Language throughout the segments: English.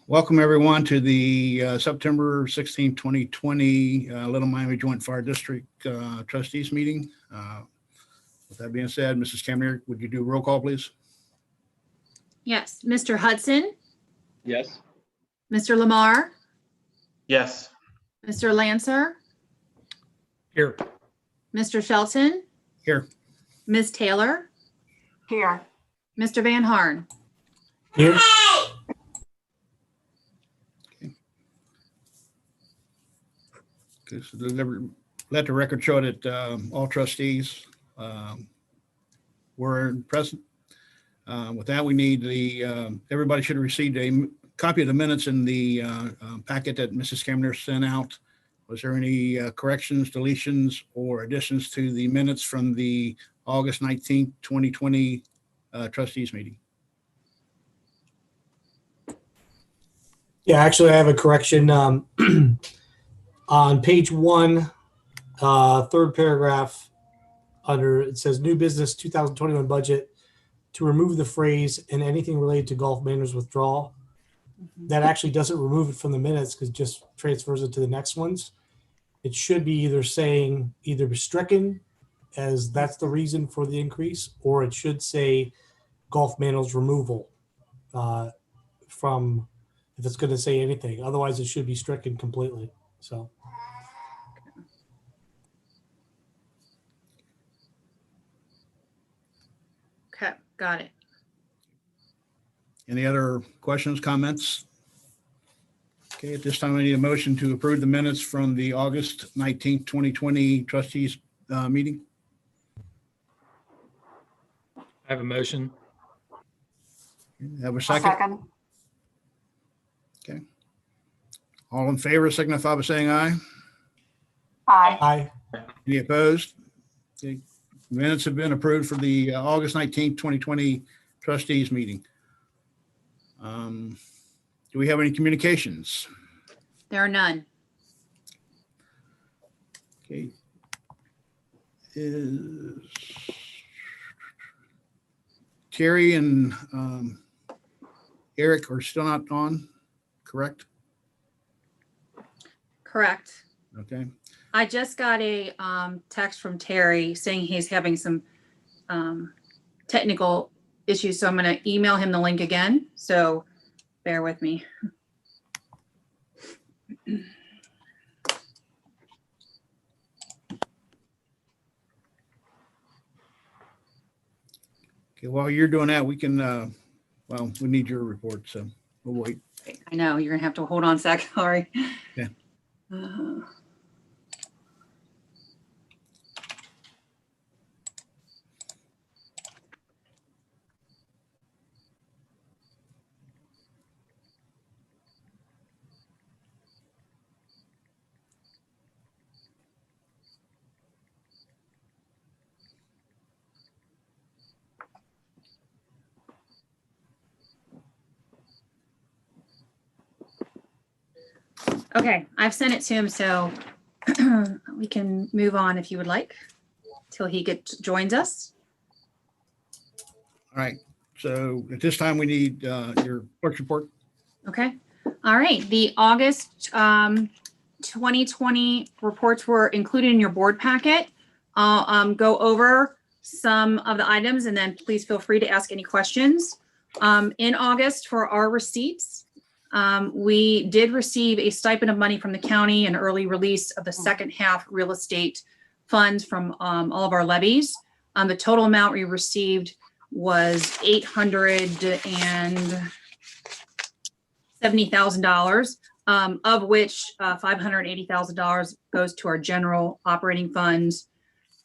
Welcome everyone to the September 16, 2020 Little Miami Joint Fire District Trustees meeting. With that being said, Mrs. Camner, would you do a roll call, please? Yes. Mr. Hudson? Yes. Mr. Lamar? Yes. Mr. Lancer? Here. Mr. Shelton? Here. Ms. Taylor? Here. Mr. Van Harn? Here. Okay, so let the record show that all trustees were present. With that, we need everybody should have received a copy of the minutes in the packet that Mrs. Camner sent out. Was there any corrections, deletions, or additions to the minutes from the August 19th, 2020 trustees meeting? Yeah, actually, I have a correction. On page 1, third paragraph, it says new business 2021 budget, to remove the phrase "and anything related to Gulf Manor's withdrawal." That actually doesn't remove it from the minutes because it just transfers it to the next ones. It should be either saying either stricken, as that's the reason for the increase, or it should say Gulf Manor's removal from, if it's going to say anything. Otherwise, it should be stricken completely. So. Okay, got it. Any other questions, comments? Okay, at this time, I need a motion to approve the minutes from the August 19th, 2020 trustees meeting. I have a motion. Have a A second? second. Okay. All in favor signify by saying aye. Aye. Aye. Any opposed? Okay. Minutes have been approved for the August 19th, 2020 trustees meeting. Do we have any communications? There are none. Okay. Is Terry and Eric are still not on, correct? Correct. Okay. I just got a text from Terry saying he's having some technical issues, so I'm going to email him the link again. So bear with me. Okay, while you're doing that, we can, well, we need your report, so we'll wait. I know you're going to have to hold on a sec. Sorry. Yeah. Okay, I've sent it to him, so we can move on if you would like till he joins us. All right. So at this time, we need your clerk's report. Okay. All right. The August 2020 reports were included in your board packet. I'll go over some of the items and then please feel free to ask any questions. In August, for our receipts, we did receive a stipend of money from the county, an early release of the second half real estate funds from all of our levies. The total amount we received was $870,000, of which $580,000 goes to our general operating funds.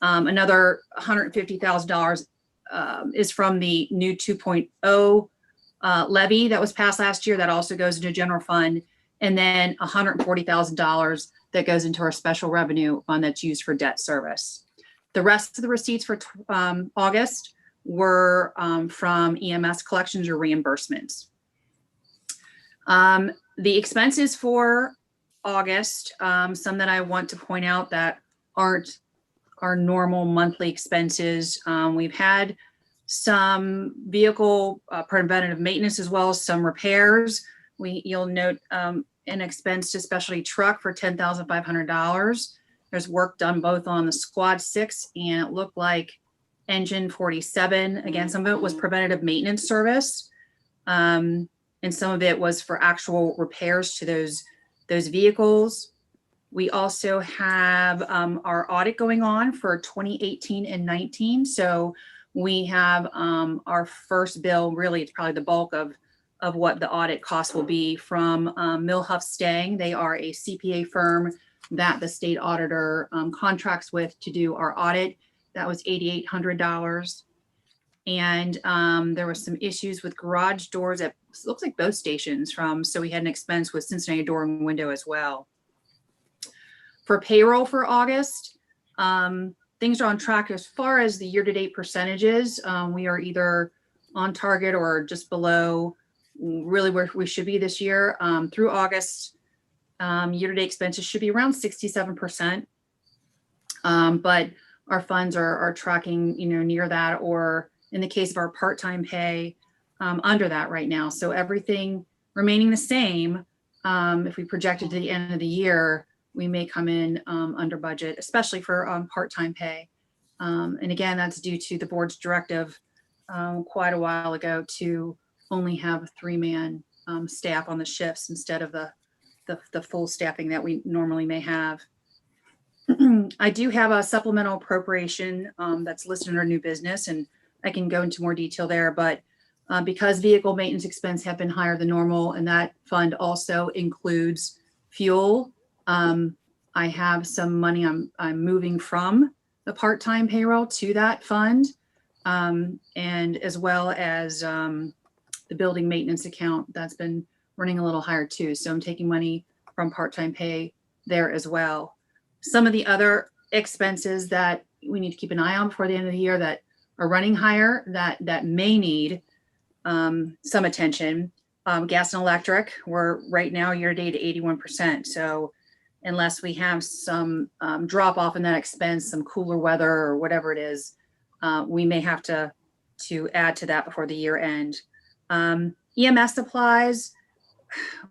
Another $150,000 is from the new 2.0 levy that was passed last year. That also goes into general fund. And then $140,000 that goes into our special revenue fund that's used for debt service. The rest of the receipts for August were from EMS collections or reimbursements. The expenses for August, some that I want to point out that aren't our normal monthly expenses. We've had some vehicle preventative maintenance as well as some repairs. You'll note an expense to specialty truck for $10,500. There's work done both on the Squad 6 and it looked like Engine 47. Again, some of it was preventative maintenance service. And some of it was for actual repairs to those vehicles. We also have our audit going on for 2018 and 19. So we have our first bill, really it's probably the bulk of what the audit cost will be from Milhuff Stang. They are a CPA firm that the state auditor contracts with to do our audit. That was $8,800. And there were some issues with garage doors at, looks like both stations so we had an expense with Cincinnati Door and Window as well. For payroll for August, things are on track as far as the year-to-date percentages. We are either on target or just below really where we should be this year. Through August, year-to-date expenses should be around 67%. But our funds are tracking, near that, or in the case of our part-time pay, under that right now. So everything remaining the same, if we project it to the end of the year, we may come in under budget, especially for part-time pay. And again, that's due to the board's directive quite a while ago to only have a 3-man staff on the shifts instead of the full staffing that we normally may have. I do have a supplemental appropriation that's listed under new business, and I can go into more detail there, but because vehicle maintenance expense have been higher than normal, and that fund also includes fuel, I have some money I'm moving from the part-time payroll to that fund, and as well as the building maintenance account that's been running a little higher too. So I'm taking money from part-time pay there as well. Some of the other expenses that we need to keep an eye on before the end of the year that are running higher that may need some attention. Gas and electric, we're right now year-to-date at 81%. So unless we have some drop off in that expense, some cooler weather or whatever it is, we may have to add to that before the year end. EMS supplies,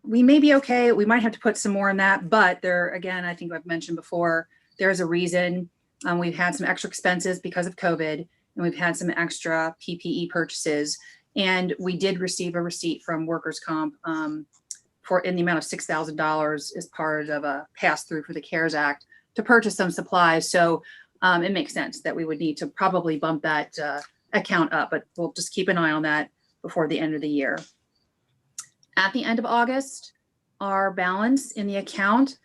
we may be okay. We might have to put some more in that, but there, again, I think I've mentioned before, there's a reason. We've had some extra expenses because of COVID, and we've had some extra PPE purchases. And we did receive a receipt from workers' comp in the amount of $6,000 as part of a pass-through for the CARES Act to purchase some supplies. So it makes sense that we would need to probably bump that account up, but we'll just keep an eye on that before the end of the year. At the end of August, our balance in the account,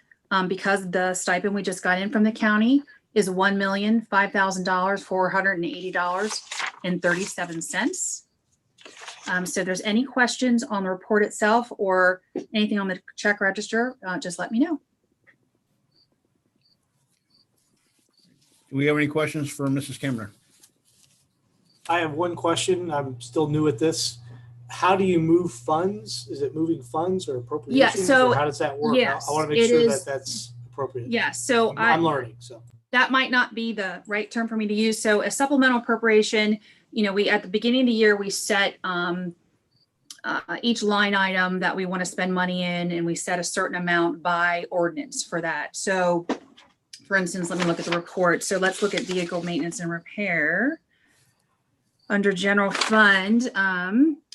because the stipend we just got in from the county is $1,005,480.37. So if there's any questions on the report itself or anything on the check register, just let me know. Do we have any questions for Mrs. Kemner? I have one question. I'm still new at this. How do you move funds? Is it moving funds or appropriations? Yeah, so or how does that work? yes, I want to make it sure is- that that's appropriate. Yeah, so I'm learning. So that might not be the right term for me to use. So a supplemental appropriation, we at the beginning of the year, we set each line item that we want to spend money in, and we set a certain amount by ordinance for that. So for instance, let me look at the report. So let's look at vehicle maintenance and repair under general fund.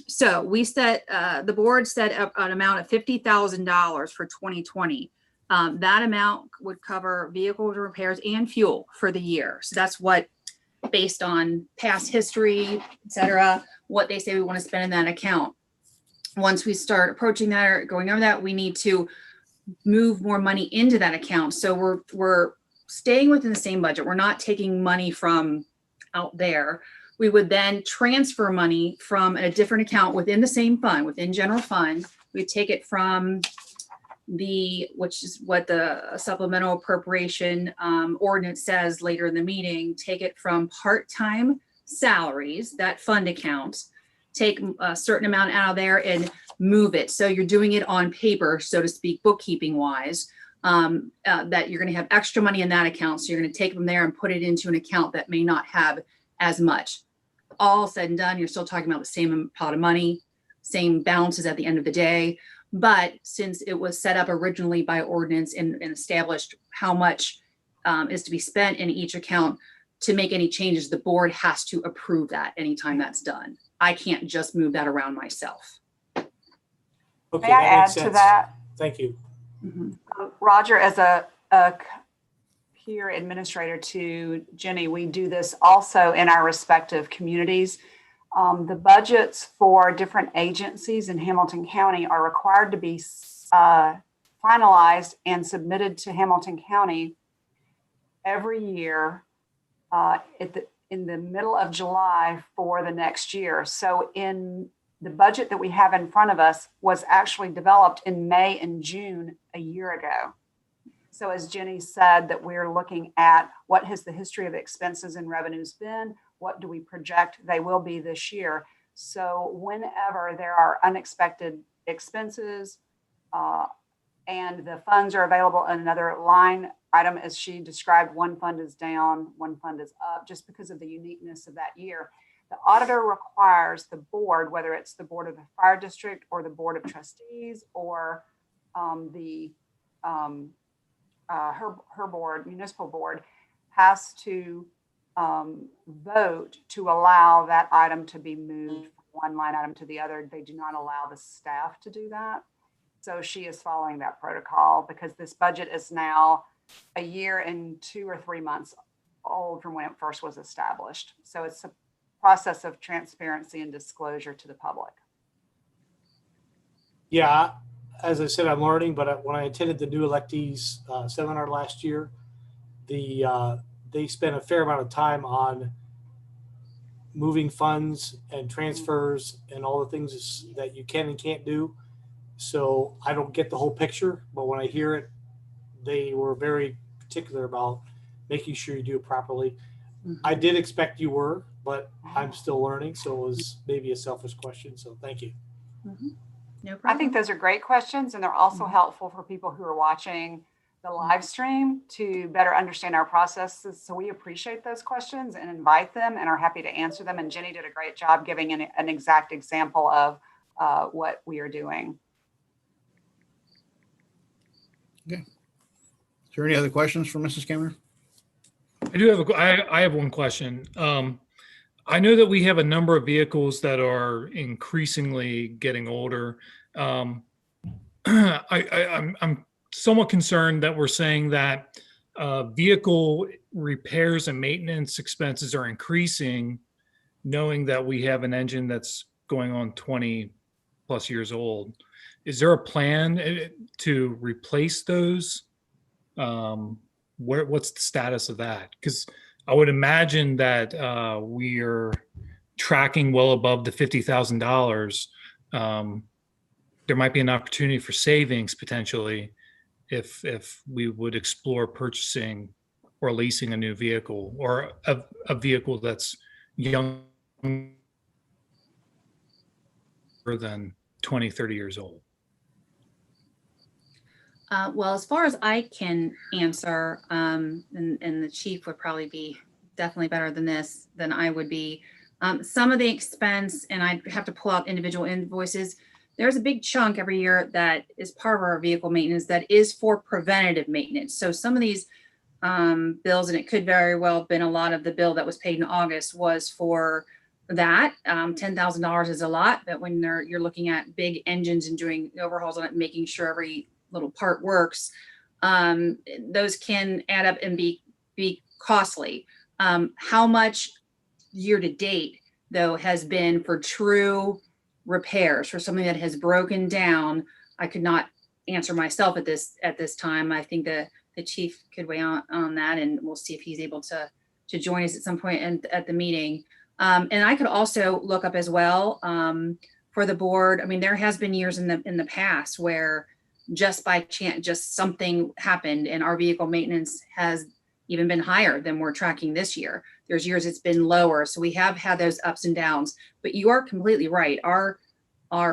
So we set, the board set up an amount of $50,000 for 2020. That amount would cover vehicle repairs and fuel for the year. So that's what, based on past history, et cetera, what they say we want to spend in that account. Once we start approaching that or going over that, we need to move more money into that account. So we're staying within the same budget. We're not taking money from out there. We would then transfer money from a different account within the same fund, within general fund. We take it from which is what the supplemental appropriation ordinance says later in the meeting, take it from part-time salaries, that fund account, take a certain amount out of there and move it. So you're doing it on paper, so to speak, bookkeeping wise, that you're going to have extra money in that account. So you're going to take them there and put it into an account that may not have as much. All said and done, you're still talking about the same pot of money, same balances at the end of the day. But since it was set up originally by ordinance and established how much is to be spent in each account, to make any changes, the board has to approve that anytime that's done. I can't just move that around myself. Okay, May I that makes add to sense. that? Thank you. Roger, as a peer administrator to Jenny, we do this also in our respective communities. The budgets for different agencies in Hamilton County are required to be finalized and submitted to Hamilton County every year in the middle of July for the next year. So in the budget that we have in front of us was actually developed in May and June a year ago. So as Jenny said, that we're looking at what has the history of expenses and revenues been, what do we project they will be this year. So whenever there are unexpected expenses and the funds are available in another line item, as she described, one fund is down, one fund is up, just because of the uniqueness of that year. The auditor requires the board, whether it's the board of the fire district or the board of trustees or her board, municipal board, has to vote to allow that item to be moved from one line item to the other. They do not allow the staff to do that. So she is following that protocol because this budget is now a year and 2 or 3 months old from when it first was established. So it's a process of transparency and disclosure to the public. Yeah, as I said, I'm learning, but when I attended the new electees seminar last year, they spent a fair amount of time on moving funds and transfers and all the things that you can and can't do. So I don't get the whole picture, but when I hear it, they were very particular about making sure you do it properly. I did expect you were, but I'm still learning. So it was maybe a selfish question. So thank you. No problem. I think those are great questions, and they're also helpful for people who are watching the live stream to better understand our processes. So we appreciate those questions and invite them and are happy to answer them. And Jenny did a great job giving an exact example of what we are doing. Okay. Is there any other questions for Mrs. Kamner? I do have I have one question. I know that we have a number of vehicles that are increasingly getting older. I'm somewhat concerned that we're saying that vehicle repairs and maintenance expenses are increasing, knowing that we have an engine that's going on 20 plus years old. Is there a plan to replace those? What's the status of that? Because I would imagine that we are tracking well above the $50,000. There might be an opportunity for savings potentially if we would explore purchasing or leasing a new vehicle or a vehicle that's younger than 20, 30 years old. Well, as far as I can answer, and the chief would probably be definitely better than I would be. Some of the expense, and I'd have to pull out individual invoices. There's a big chunk every year that is part of our vehicle maintenance that is for preventative maintenance. So some of these bills, and it could very well have been a lot of the bill that was paid in August was for that. $10,000 is a lot, but when you're looking at big engines and doing overhauls on it, making sure every little part works, those can add up and be costly. How much year to date though has been for true repairs, for something that has broken down, I could not answer myself at this time. I think the chief could weigh on that, and we'll see if he's able to join us at some point at the meeting. And I could also look up as well for the board. I mean, there has been years in the past where just by chance, just something happened and our vehicle maintenance has even been higher than we're tracking this year. There's years it's been lower. So we have had those ups and downs, but you are completely right. Our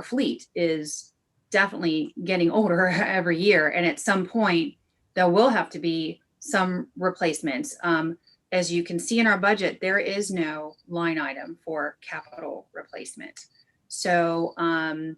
fleet is definitely getting older every year. And at some point there will have to be some replacements. As you can see in our budget, there is no line item for capital replacement. So, and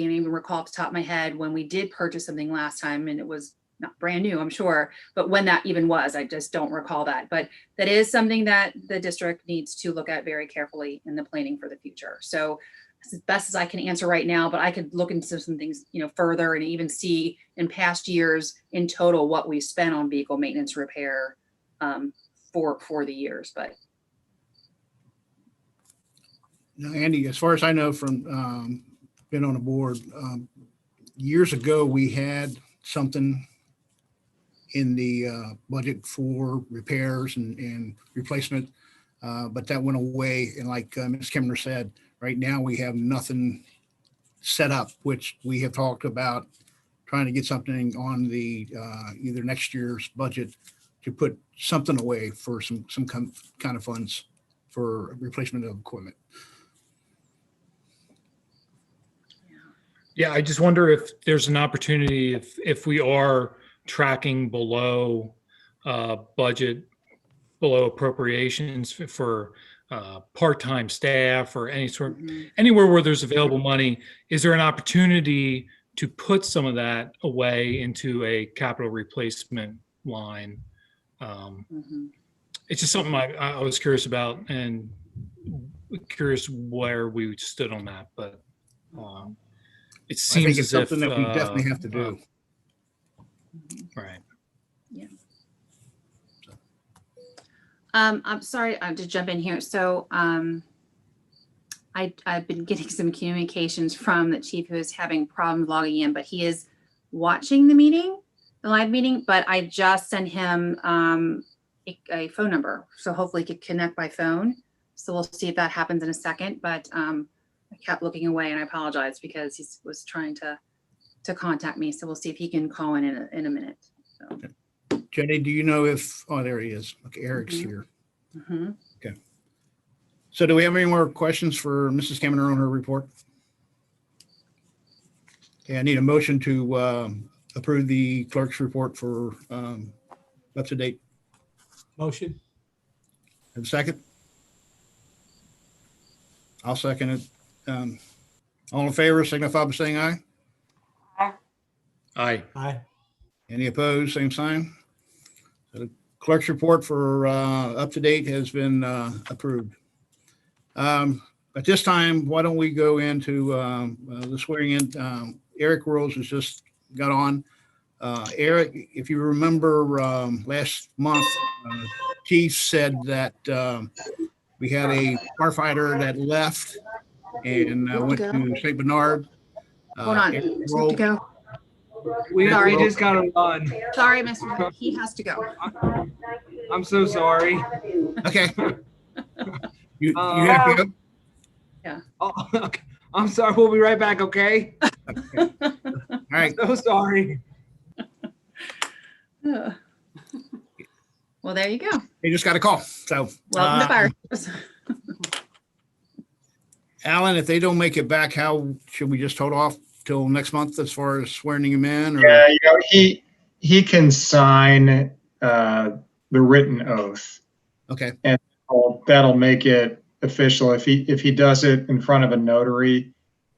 can't even recall off the top of my head when we did purchase something last time, and it was not brand new, I'm sure, but when that even was, I just don't recall that. But that is something that the district needs to look at very carefully in the planning for the future. So as best as I can answer right now, but I could look into some things, further and even see in past years in total what we spent on vehicle maintenance repair for the years. But Now, Andy, as far as I know from been on the board, years ago, we had something in the budget for repairs and replacement, but that went away. And like Ms. Kimmer said, right now we have nothing set up, which we have talked about trying to get something on the either next year's budget to put something away for some kind of funds for replacement of equipment. Yeah, I just wonder if there's an opportunity if we are tracking below budget, below appropriations for part-time staff or anywhere where there's available money, is there an opportunity to put some of that away into a capital replacement line? It's just something I was curious about and curious where we stood on that, but it I seems think it's as if something that we definitely have to do. Right. Yeah. I'm sorry to jump in here. So I've been getting some communications from the chief who is having problems logging in, but he is watching the live meeting, but I just sent him a phone number. So hopefully he could connect by phone. So we'll see if that happens in a second, but I kept looking away and I apologize because he was trying to contact me. So we'll see if he can call in a minute. So. Jenny, do you know if, oh, there he is. Okay, Eric's here. Okay. So do we have any more questions for Mrs. Kaminer on her report? Okay, I need a motion to approve the clerk's report for up to date. Motion. Have a second? I'll second it. All in favor, signify by saying aye. Aye. Aye. Any opposed, same sign. So the clerk's report for up to date has been approved. At this time, why don't we go into the swearing in? Eric Rose has just got on. Eric, if you remember last month, Chief said that we had a firefighter that left and went to St. Bernard. Hold on. Eric Just have to Rose- go. We Sorry. just got to run. Sorry, Mr. He has to go. I'm so sorry. Okay. You have to go? Oh, okay. I'm sorry. We'll be right back. Okay. All right. So sorry. Well, there you go. You just got a call. So, Welcome to fire. service. Alan, if they don't make it back, how should we just hold off till next month as far as swearing him in? Or? Yeah, he can sign the written oath. Okay. And that'll make it official. If he does it in front of a notary,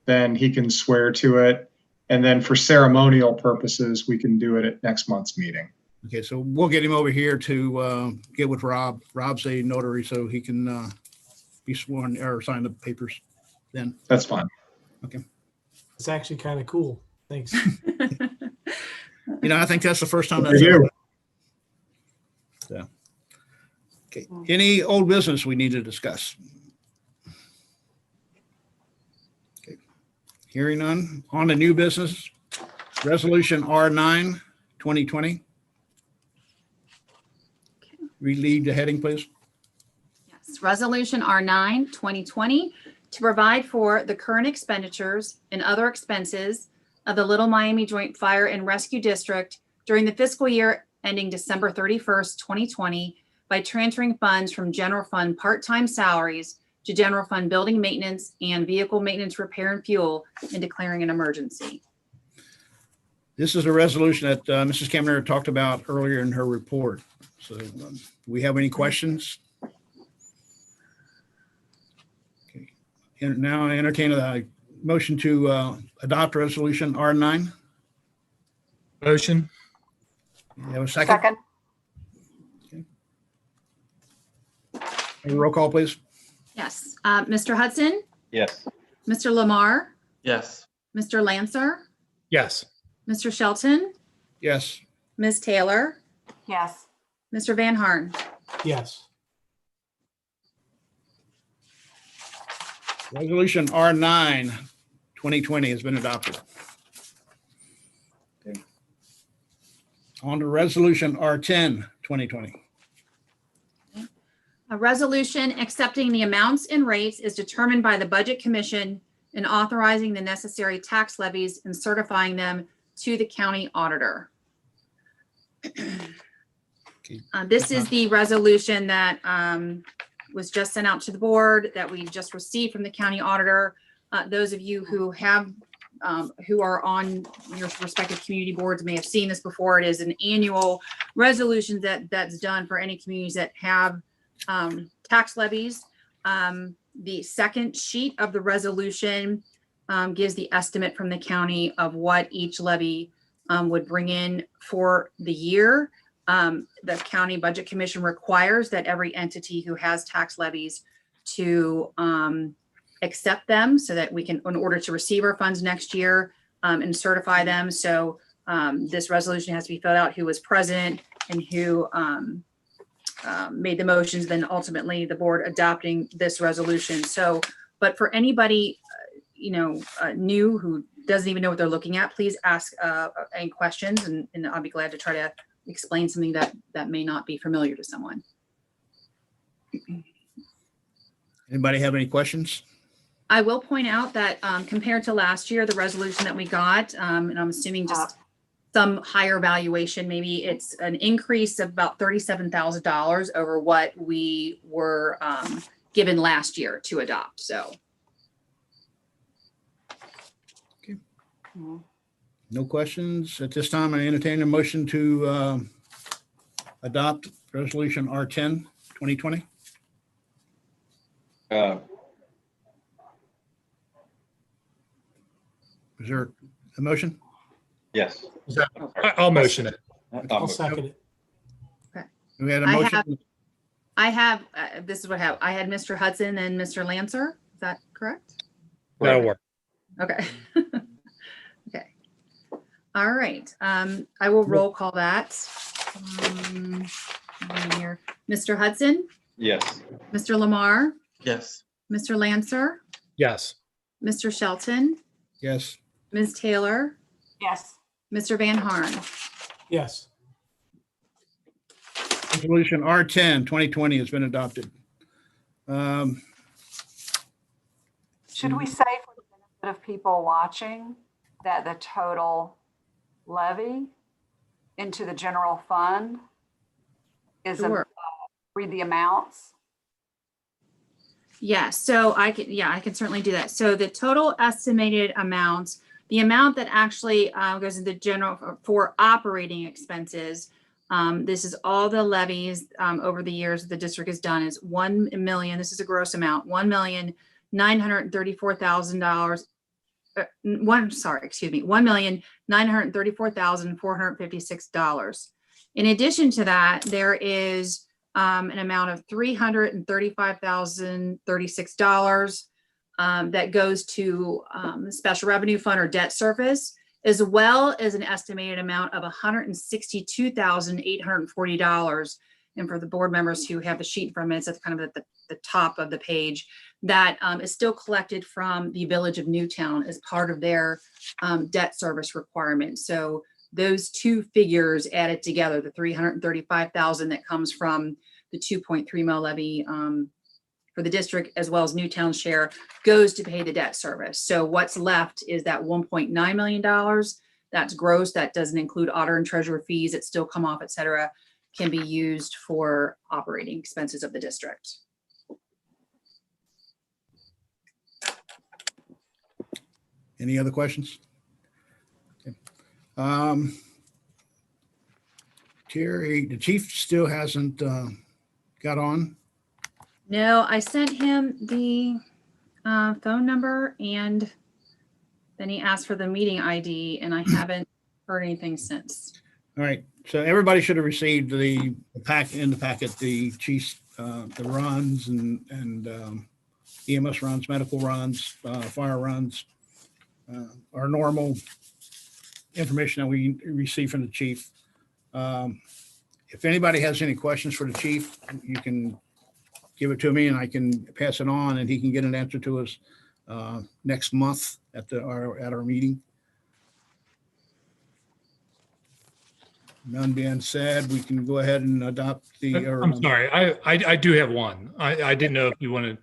then he can swear to it. And then for ceremonial purposes, we can do it at next month's meeting. Okay, so we'll get him over here to get with Rob. Rob's a notary, so he can be sworn or sign the papers then. That's fine. Okay. It's actually kind of cool. Thanks. I think that's the first time For that's you. ever. So, okay. Any old business we need to discuss? Okay. Hearing none. On to new business. Resolution R9, 2020. Relieve the heading, please. Yes, Resolution R9, 2020, to provide for the current expenditures and other expenses of the Little Miami Joint Fire and Rescue District during the fiscal year ending December 31st, 2020, by transferring funds from general fund part-time salaries to general fund building maintenance and vehicle maintenance, repair, and fuel, and declaring an emergency. This is a resolution that Mrs. Kaminer talked about earlier in her report. So do we have any questions? Okay. And now I entertain a motion to adopt resolution R9. Motion. You have a second? Second, A roll call, please. Yes. Mr. Hudson, Yes. Mr. Lamar, Yes. Mr. Lancer, Yes. Mr. Shelton, Yes. Ms. Taylor, yes. Mr. Van Harn. Yes. Resolution R9, 2020 has been adopted. Okay. On to resolution R10, 2020. A resolution accepting the amounts and rates is determined by the Budget Commission and authorizing the necessary tax levies and certifying them to the county auditor. This is the resolution that was just sent out to the board that we just received from the county auditor. Those of you who have who are on your respective community boards may have seen this before. It is an annual resolution that's done for any communities that have tax levies. The second sheet of the resolution gives the estimate from the county of what each levy would bring in for the year. The County Budget Commission requires that every entity who has tax levies to accept them so that we can, in order to receive our funds next year and certify them. So this resolution has to be filled out who was present and who made the motions, then ultimately the board adopting this resolution. So, but for anybody, new who doesn't even know what they're looking at, please ask any questions and I'll be glad to try to explain something that may not be familiar to someone. Anybody have any questions? I will point out that compared to last year, the resolution that we got, and I'm assuming just some higher valuation, maybe it's an increase of about $37,000 over what we were given last year to adopt. So. Okay. No questions at this time. I entertain a motion to adopt resolution R10, 2020. Is there a motion? Yes. I'll motion it. I'll second it. We had a I motion. this is what happened. I had Mr. Hudson and Mr. Lancer. Is that correct? That'll work. Okay. Okay. All right. I will roll call that. Here. Mr. Hudson, Yes. Mr. Lamar, Yes. Mr. Lancer, Yes. Mr. Shelton, Yes. Ms. Taylor, Yes. Mr. Van Harn. Yes. Resolution R10, 2020 has been adopted. Should we say for the benefit of people watching that the total levy into the general fund is, Sure. read the amounts? Yes, so I can certainly do that. So the total estimated amount, the amount that actually goes into general for operating expenses, this is all the levies over the years the district has done is 1 million. This is a gross amount, $1,934,000. $1,934,456. In addition to that, there is an amount of $335,036 that goes to the special revenue fund or debt service, as well as an estimated amount of $162,840. And for the board members who have the sheet from it, it's kind of at the top of the page, that is still collected from the Village of Newtown as part of their debt service requirement. So those two figures added together, the $335,000 that comes from the 2.3 mil levy for the district, as well as Newtown's share, goes to pay the debt service. So what's left is that $1.9 million. That's gross. That doesn't include auditor and treasurer fees that still come off, et cetera, can be used for operating expenses of the district. Any other questions? Okay. Terry, the chief still hasn't got on. No, I sent him the phone number and Then he asked for the meeting ID, and I haven't heard anything since. All right, so everybody should have received the packet, the chief's, the runs and EMS runs, medical runs, fire runs, our normal information that we receive from the chief. If anybody has any questions for the chief, you can give it to me and I can pass it on and he can get an answer to us next month at our meeting. None being said, we can go ahead and adopt the. I'm sorry, I do have one. I didn't know if you wanted.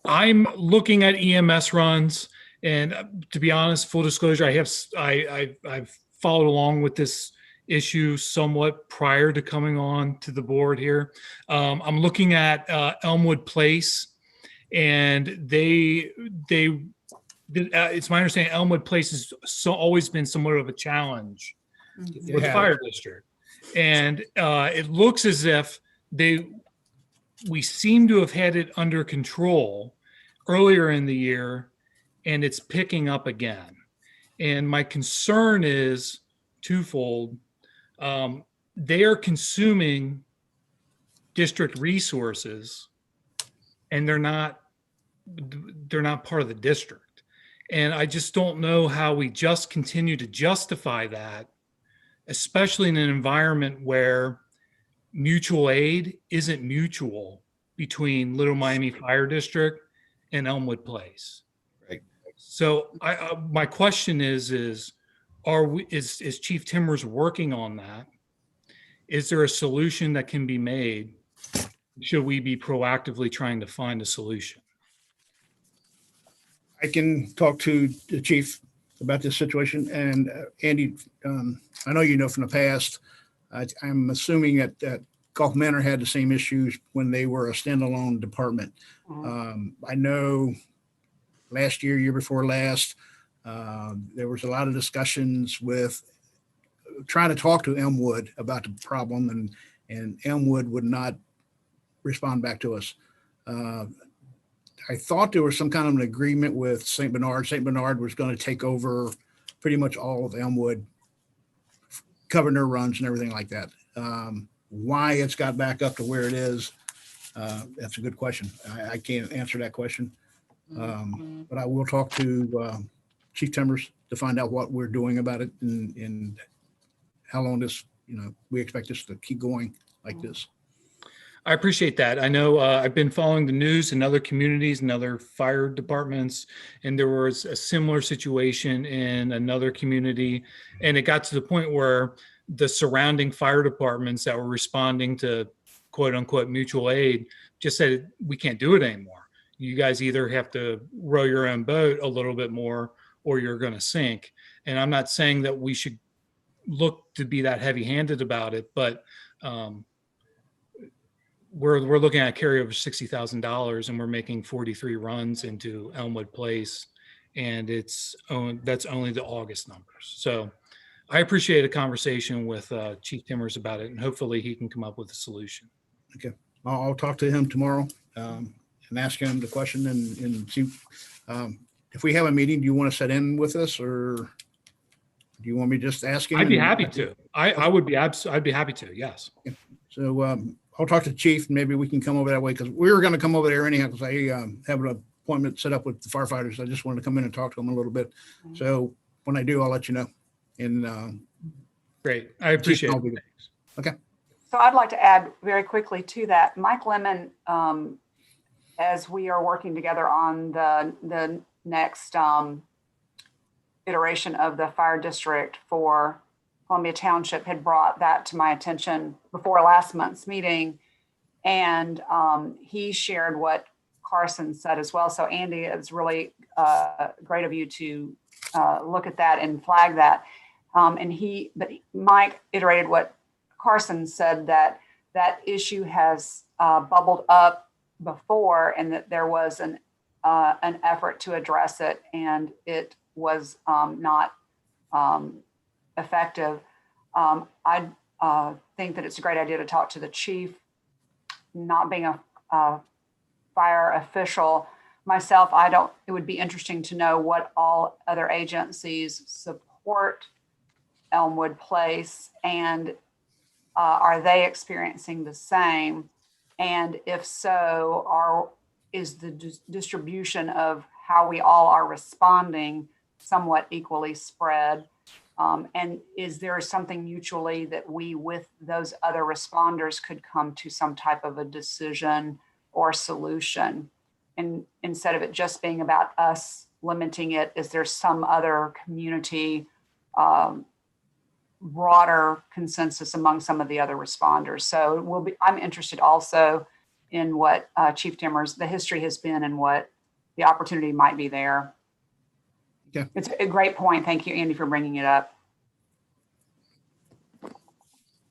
I'm looking at EMS runs, and to be honest, full disclosure, I've followed along with this issue somewhat prior to coming on to the board here. I'm looking at Elmwood Place, and it's my understanding Elmwood Place has always been somewhat of a challenge with the fire district. And it looks as if we seem to have had it under control earlier in the year, and it's picking up again. And my concern is twofold. They are consuming district resources, and they're not part of the district. And I just don't know how we just continue to justify that, especially in an environment where mutual aid isn't mutual between Little Miami Fire District and Elmwood Place. Right. So my question is Chief Timbers working on that? Is there a solution that can be made? Should we be proactively trying to find a solution? I can talk to the chief about this situation. And Andy, I know you know from the past, I'm assuming that Gulf Manor had the same issues when they were a standalone department. I know last year before last, there was a lot of discussions with trying to talk to Elmwood about the problem, and Elmwood would not respond back to us. I thought there was some kind of an agreement with St. Bernard. St. Bernard was going to take over pretty much all of Elmwood, covering their runs and everything like that. Why it's got back up to where it is, that's a good question. I can't answer that question. But I will talk to Chief Timbers to find out what we're doing about it and how long this, we expect this to keep going like this. I appreciate that. I know I've been following the news in other communities and other fire departments, and there was a similar situation in another community. And it got to the point where the surrounding fire departments that were responding to quote unquote mutual aid just said, we can't do it anymore. You guys either have to row your own boat a little bit more or you're going to sink. And I'm not saying that we should look to be that heavy handed about it, but we're looking at carryover $60,000 and we're making 43 runs into Elmwood Place, and that's only the August numbers. So I appreciate a conversation with Chief Timbers about it, and hopefully he can come up with a solution. Okay, I'll talk to him tomorrow and ask him the question and see if we have a meeting. Do you want to set in with us, or do you want me to just ask him? I'd be happy to. I'd be happy to. Yes. So I'll talk to the chief and maybe we can come over that way, because we were going to come over there anyhow, because I have an appointment set up with the firefighters. I just wanted to come in and talk to them a little bit. So when I do, I'll let you know. And great. I appreciate it. Okay. So I'd like to add very quickly to that, Mike Lemon, as we are working together on the next iteration of the fire district for Columbia Township, had brought that to my attention before last month's meeting. And he shared what Carson said as well. So Andy, it's really great of you to look at that and flag that. But Mike iterated what Carson said, that issue has bubbled up before, and that there was an effort to address it, and it was not effective. I think that it's a great idea to talk to the chief, not being a fire official, myself, it would be interesting to know what all other agencies support Elmwood Place, and are they experiencing the same? And if so, is the distribution of how we all are responding somewhat equally spread? And is there something mutually that we, with those other responders, could come to some type of a decision or solution? And instead of it just being about us limiting it, is there some other community broader consensus among some of the other responders? So I'm interested also in what Chief Timmer's, the history has been and what the opportunity might be there. Yeah. It's a great point. Thank you, Andy, for bringing it up.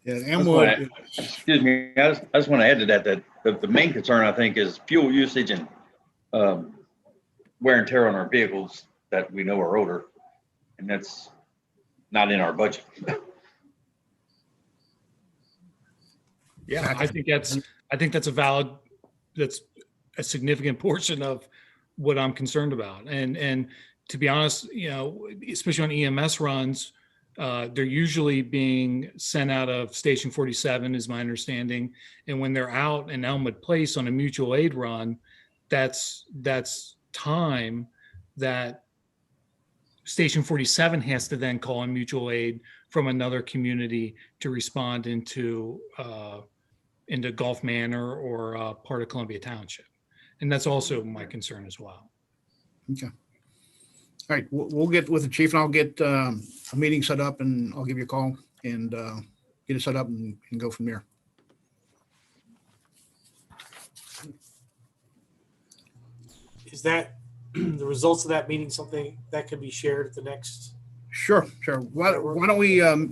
Yeah, Elmwood. Excuse me, I just want to add to that the main concern, I think, is fuel usage and wear and tear on our vehicles that we know are older, and that's not in our budget. Yeah, I think that's a significant portion of what I'm concerned about. And to be honest, especially on EMS runs, they're usually being sent out of Station 47 is my understanding. And when they're out in Elmwood Place on a mutual aid run, that's time that Station 47 has to then call in mutual aid from another community to respond into Gulf Manor or part of Columbia Township. And that's also my concern as well. Okay. All right, we'll get with the chief, and I'll get a meeting set up, and I'll give you a call and get it set up and go from there. Is that the results of that meeting something that could be shared at the next? Sure. Why don't we, I'll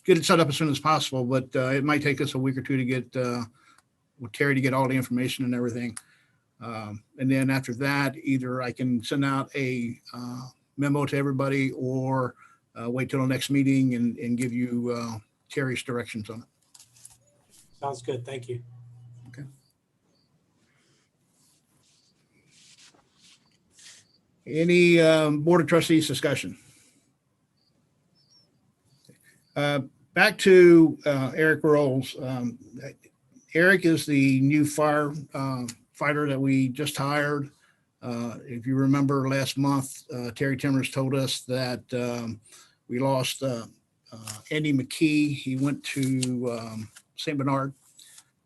get it set up as soon as possible, but it might take us a week or two to get with Terry to get all the information and everything. And then after that, either I can send out a memo to everybody or wait till the next meeting and give you Terry's directions on it. Sounds good. Thank you. Okay. Any Board of Trustees discussion? Back to Eric Rolls. Eric is the new firefighter that we just hired. If you remember last month, Terry Timmers told us that we lost Andy McKee. He went to St. Bernard.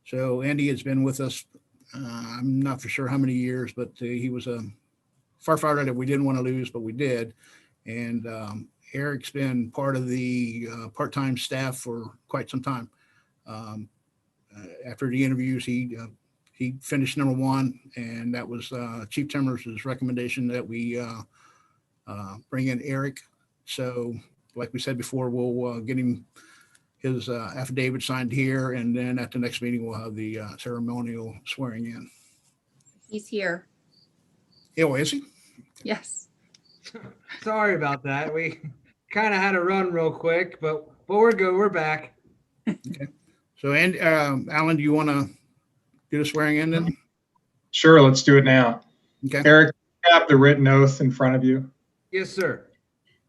So Andy has been with us. I'm not for sure how many years, but he was a firefighter that we didn't want to lose, but we did. And Eric's been part of the part-time staff for quite some time. After the interviews, he finished number one, and that was Chief Timmers' recommendation that we bring in Eric. So like we said before, we'll get him his affidavit signed here, and then at the next meeting, we'll have the ceremonial swearing in. He's here. Oh, is he? Yes. Sorry about that. We kind of had to run real quick, but we're good. We're back. Okay. So, and Alan, do you want to do the swearing in then? Sure, let's do it now. Okay. Eric, you have the written oath in front of you. Yes, sir.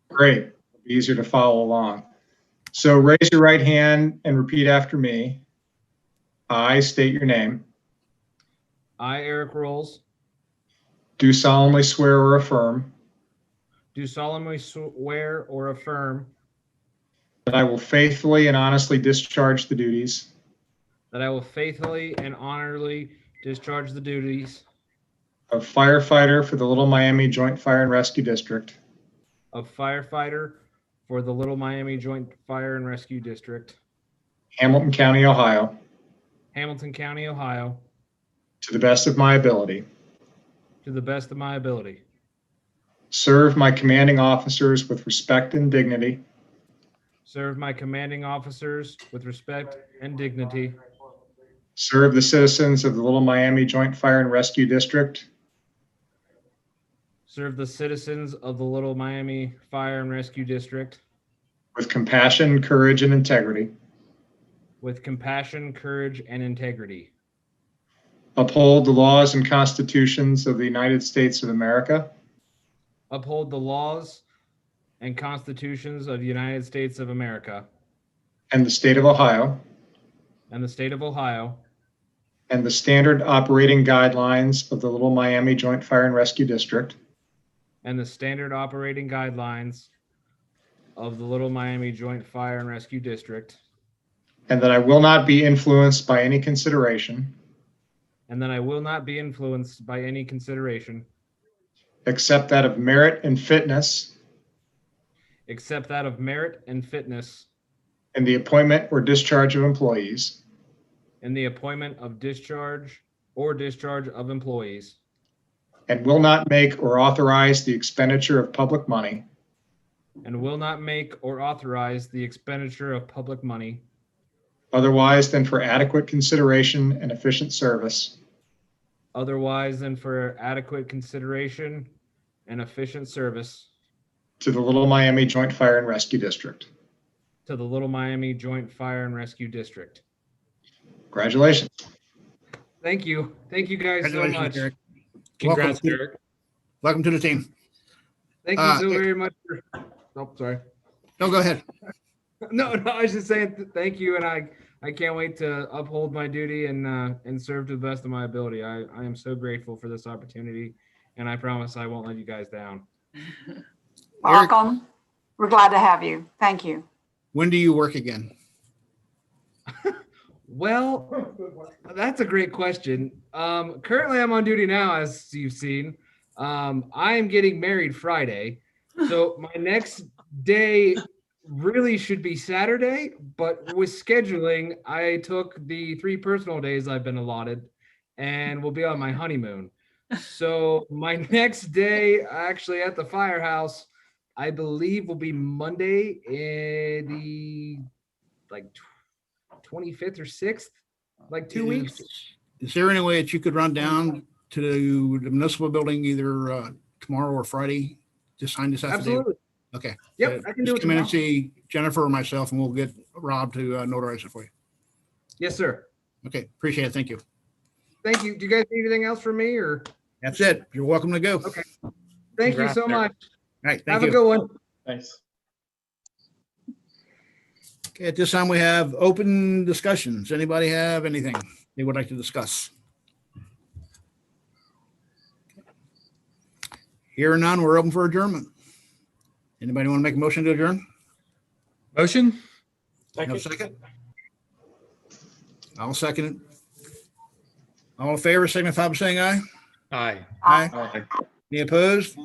Great. It'll be easier to follow along. So raise your right hand and repeat after me. I state your name. I, Eric Rolls, Do solemnly swear or affirm do solemnly swear or affirm that I will faithfully and honestly discharge the duties that I will faithfully and honorably discharge the duties of firefighter for the Little Miami Joint Fire and Rescue District of firefighter for the Little Miami Joint Fire and Rescue District, Hamilton County, Ohio, Hamilton County, Ohio, to the best of my ability. to the best of my ability. Serve my commanding officers with respect and dignity. Serve my commanding officers with respect and dignity. Serve the citizens of the Little Miami Joint Fire and Rescue District Serve the citizens of the Little Miami Fire and Rescue District with compassion, courage, and integrity. with compassion, courage, and integrity. uphold the laws and constitutions of the United States of America uphold the laws and constitutions of the United States of America and the state of Ohio, and the state of Ohio, and the standard operating guidelines of the Little Miami Joint Fire and Rescue District, and the standard operating guidelines of the Little Miami Joint Fire and Rescue District, and that I will not be influenced by any consideration and that I will not be influenced by any consideration except that of merit and fitness except that of merit and fitness in the appointment or discharge of employees, in the appointment of discharge of employees, and will not make or authorize the expenditure of public money and will not make or authorize the expenditure of public money otherwise than for adequate consideration and efficient service otherwise than for adequate consideration and efficient service to the Little Miami Joint Fire and Rescue District. to the Little Miami Joint Fire and Rescue District. Congratulations. Thank you. Thank you guys so Congratulations, much. Derek. Congrats, Welcome. Derek. Welcome to the team. Thank you so very much. Oh, sorry. No, go ahead. No, I was just saying thank you, and I can't wait to uphold my duty and serve to the best of my ability. I am so grateful for this opportunity, and I promise I won't let you guys down. Welcome. We're glad to have you. Thank you. When do you work again? Well, that's a great question. Currently, I'm on duty now, as you've seen. I am getting married Friday, so my next day really should be Saturday, but with scheduling, I took the 3 personal days I've been allotted and will be on my honeymoon. So my next day actually at the firehouse, I believe will be Monday, the 25th or 6th, like 2 weeks. Is there any way that you could run down to the municipal building either tomorrow or Friday to sign this affidavit? Absolutely. Okay. Yep, I can do Just it come in and tomorrow. see Jennifer or myself, and we'll get Rob to notarize it for you. Yes, sir. Okay, appreciate it. Thank you. Thank you. Do you guys need anything else from me, or? That's it. You're welcome to go. Okay. Thank you so much. All right, thank Have you. a good one. Thanks. Okay, at this time, we have open discussions. Anybody have anything they would like to discuss? Here or none, we're open for adjournment. Anybody want to make a motion to adjourn? Motion? Have a second? I'll second it. All in favor, signify by saying aye. Aye. Aye. Aye. Any opposed?